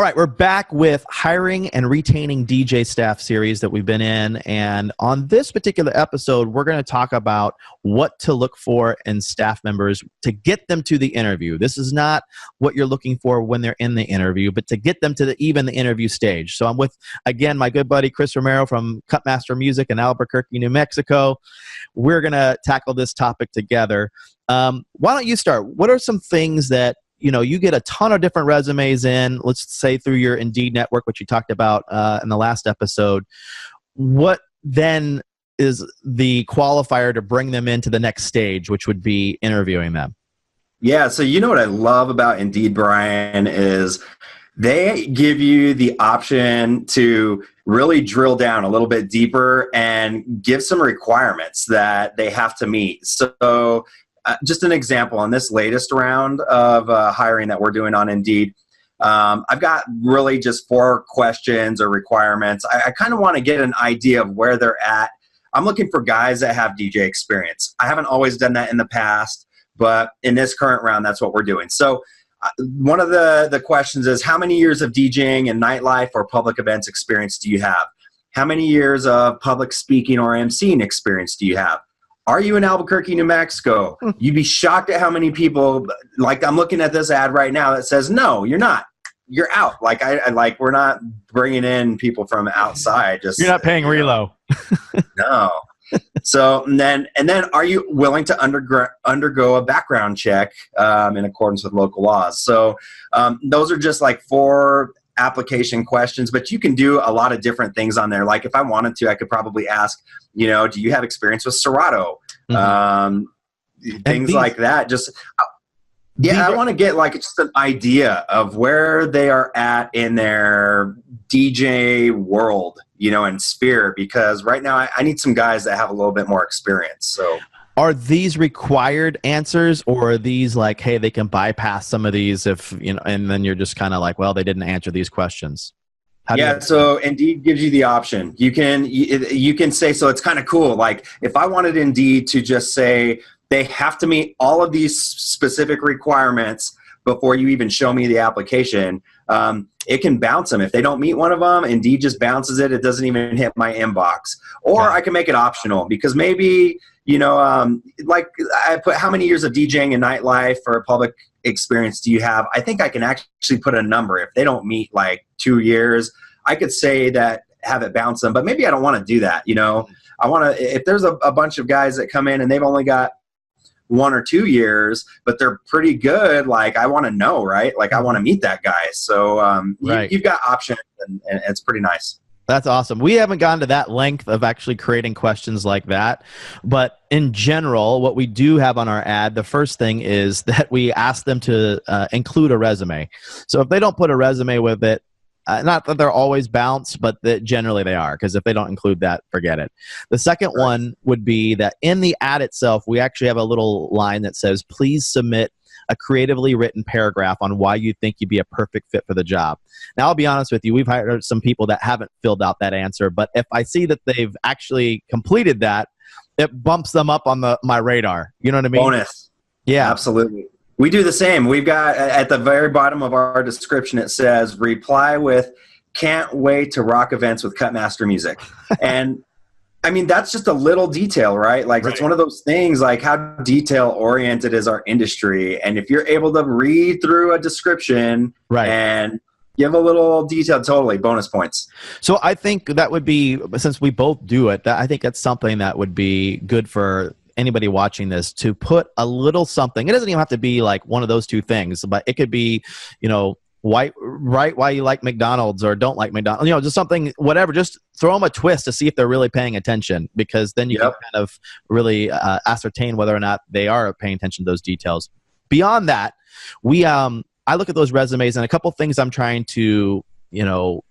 right, we're back with hiring and retaining DJ staff series that we've been in. And on this particular episode, we're going to talk about what to look for in staff members to get them to the interview. This is not what you're looking for when they're in the interview, but to get them to even the interview stage. So I'm with, again, my good buddy, Chris Romero from Cutmaster Music in Albuquerque, New Mexico. We're going to tackle this topic together. Why don't you start? What are some things that you get a ton of different resumes in, let's say through your Indeed network, which you talked about in the last episode. What then is the qualifier to bring them into the next stage, which would be interviewing them? Yeah, so what I love about Indeed, Brian, is they give you the option to really drill down a little bit deeper and give some requirements that they have to meet. So just an example, on this latest round of hiring that we're doing on Indeed, I've got really just 4 questions or requirements. I kind of want to get an idea of where they're at. I'm looking for guys that have DJ experience. I haven't always done that in the past, but in this current round, that's what we're doing. So one of the questions is, how many years of DJing and nightlife or public events experience do you have? How many years of public speaking or emceeing experience do you have? Are you in Albuquerque, New Mexico? You'd be shocked at how many people, like I'm looking at this ad right now that says, no, you're not. You're out. We're not bringing in people from outside. You're not paying relo. No. So, and then are you willing to undergo a background check in accordance with local laws? So those are just like 4 application questions, but you can do a lot of different things on there. Like if I wanted to, I could probably ask, do you have experience with Serato? Things like that. I want to get just an idea of where they are at in their DJ world, and sphere, because right now I need some guys that have a little bit more experience. So are these required answers, or are these like, hey, they can bypass some of these if, and then you're just kind of like, well, they didn't answer these questions? So Indeed gives you the option. You can say, so it's kind of cool. Like if I wanted Indeed to just say they have to meet all of these specific requirements before you even show me the application, it can bounce them. If they don't meet one of them, Indeed just bounces it. It doesn't even hit my inbox. Or I can make it optional, because maybe, like I put, how many years of DJing and nightlife or public experience do you have? I think I can actually put a number. If they don't meet like 2 years, I could say that, have it bounce them. But maybe I don't want to do that. I want to, if there's a bunch of guys that come in and they've only got 1 or 2 years, but they're pretty good, like I want to know, right? Like I want to meet that guy. So you've got options, and it's pretty nice. That's awesome. We haven't gone to that length of actually creating questions like that. But in general, what we do have on our ad, the first thing is that we ask them to include a resume. So if they don't put a resume with it, not that they're always bounced, but that generally they are, because if they don't include that, forget it. The second one would be that in the ad itself, we actually have a little line that says, please submit a creatively written paragraph on why you think you'd be a perfect fit for the job. Now, I'll be honest with you, we've hired some people that haven't filled out that answer, but if I see that they've actually completed that, it bumps them up on my radar. You know what I mean? Bonus. Yeah. Absolutely. We do the same. We've got at the very bottom of our description, it says, reply with, can't wait to rock events with Cutmaster Music. And I mean, that's just a little detail, right? Like it's one of those things, like how detail oriented is our industry. And if you're able to read through a description and give a little detail, totally bonus points. So I think that would be, since we both do it, I think that's something that would be good for anybody watching this, to put a little something. It doesn't even have to be like one of those 2 things, but it could be, why you like McDonald's or don't like McDonald's, just something, whatever. Just throw them a twist to see if they're really paying attention, because then you can kind of really ascertain whether or not they are paying attention to those details. Beyond that, I look at those resumes, and a couple things I'm trying to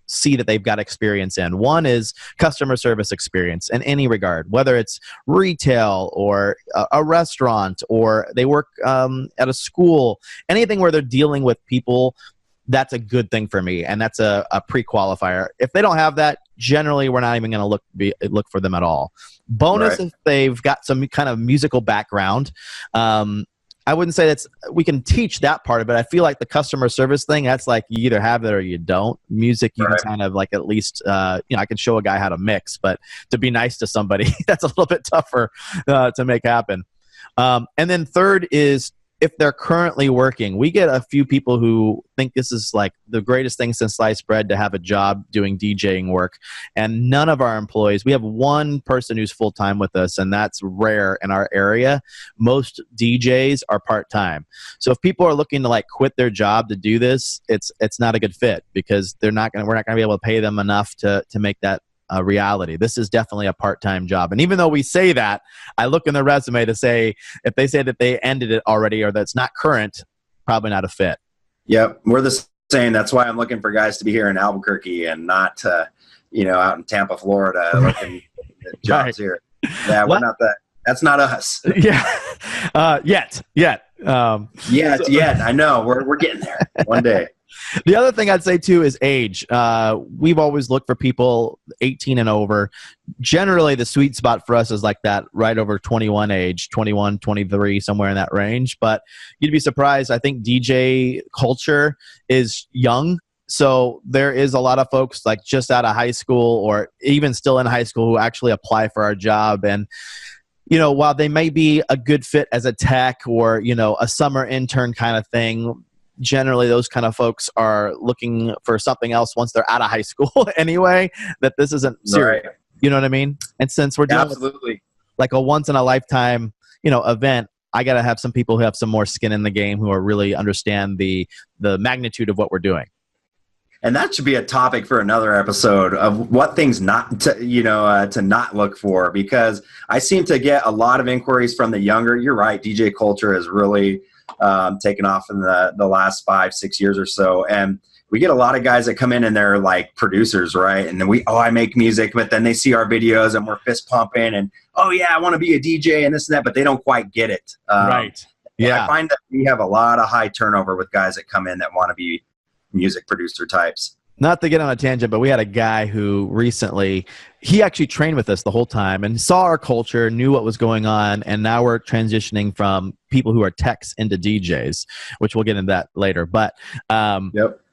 see that they've got experience in. One is customer service experience in any regard, whether it's retail or a restaurant, or they work at a school, anything where they're dealing with people. That's a good thing for me, and that's a pre-qualifier. If they don't have that, generally we're not even going to look for them at all. Bonus if they've got some kind of musical background. I wouldn't say we can teach that part of it. I feel like the customer service thing, that's like you either have it or you don't. Music, you can kind of like at least, I can show a guy how to mix, but to be nice to somebody, that's a little bit tougher to make happen. And then third is, if they're currently working, we get a few people who think this is like the greatest thing since sliced bread to have a job doing DJing work. And none of our employees, we have one person who's full-time with us, and that's rare in our area. Most DJs are part-time. So if people are looking to like quit their job to do this, it's not a good fit, because we're not going to be able to pay them enough to make that reality. This is definitely a part-time job. And even though we say that, I look in the resume to say, if they say that they ended it already or that's not current, probably not a fit. Yep. We're the same. That's why I'm looking for guys to be here in Albuquerque and not, out in Tampa, Florida, looking at jobs here. Yeah, we're not that. That's not us. Yeah. Yet. Yet. I know. We're getting there one day. The other thing I'd say, too, is age. We've always looked for people 18 and over. Generally, the sweet spot for us is like that right over 21 age, 21, 23, somewhere in that range. But you'd be surprised. I think DJ culture is young. So there is a lot of folks like just out of high school or even still in high school who actually apply for our job. And while they may be a good fit as a tech or, a summer intern kind of thing, generally those kind of folks are looking for something else once they're out of high school anyway, that this isn't serious. Right. You know what I mean? And since we're doing like a once in a lifetime, event, I got to have some people who have some more skin in the game, who are really understand the magnitude of what we're doing. And that should be a topic for another episode of what things not to not look for, because I seem to get a lot of inquiries from the younger. You're right. DJ culture has really taken off in the last 5-6 years or so. And we get a lot of guys that come in and they're like producers, right? And then I make music, but then they see our videos and we're fist pumping and, oh yeah, I want to be a DJ and this and that, but they don't quite get it. Right. Yeah. I find that we have a lot of high turnover with guys that come in that want to be music producer types. Not to get on a tangent, but we had a guy who recently, he actually trained with us the whole time and saw our culture, knew what was going on, and now we're transitioning from people who are techs into DJs, which we'll get into that later. But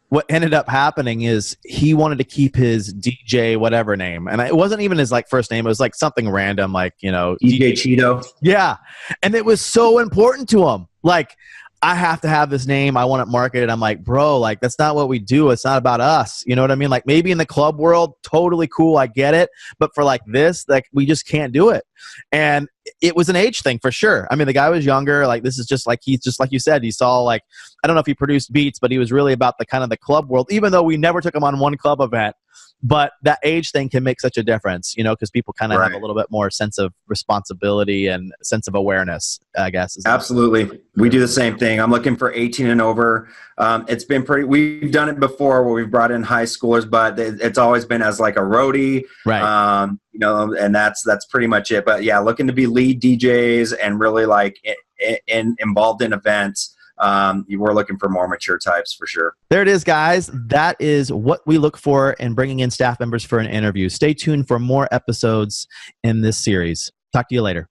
what ended up happening is he wanted to keep his DJ whatever name, and it wasn't even his like first name. It was like something random, like DJ Cheeto. Yeah, and it was so important to him. Like, I have to have this name. I want it marketed. I'm like, bro, like that's not what we do. It's not about us. You know what I mean? Like maybe in the club world, totally cool. I get it. But for like this, like we just can't do it. And it was an age thing for sure. I mean, the guy was younger. Like this is just like, he's just like you said, he saw like, I don't know if he produced beats, but he was really about the kind of the club world, even though we never took him on one club event. But that age thing can make such a difference, because people kind of have a little bit more sense of responsibility and sense of awareness, I guess. Absolutely. We do the same thing. I'm looking for 18 and over. It's been we've done it before where we've brought in high schoolers, but it's always been as like a roadie, right? And that's pretty much it. But yeah, looking to be lead DJs and really like involved in events. We're looking for more mature types for sure. There it is, guys. That is what we look for in bringing in staff members for an interview. Stay tuned for more episodes in this series. Talk to you later.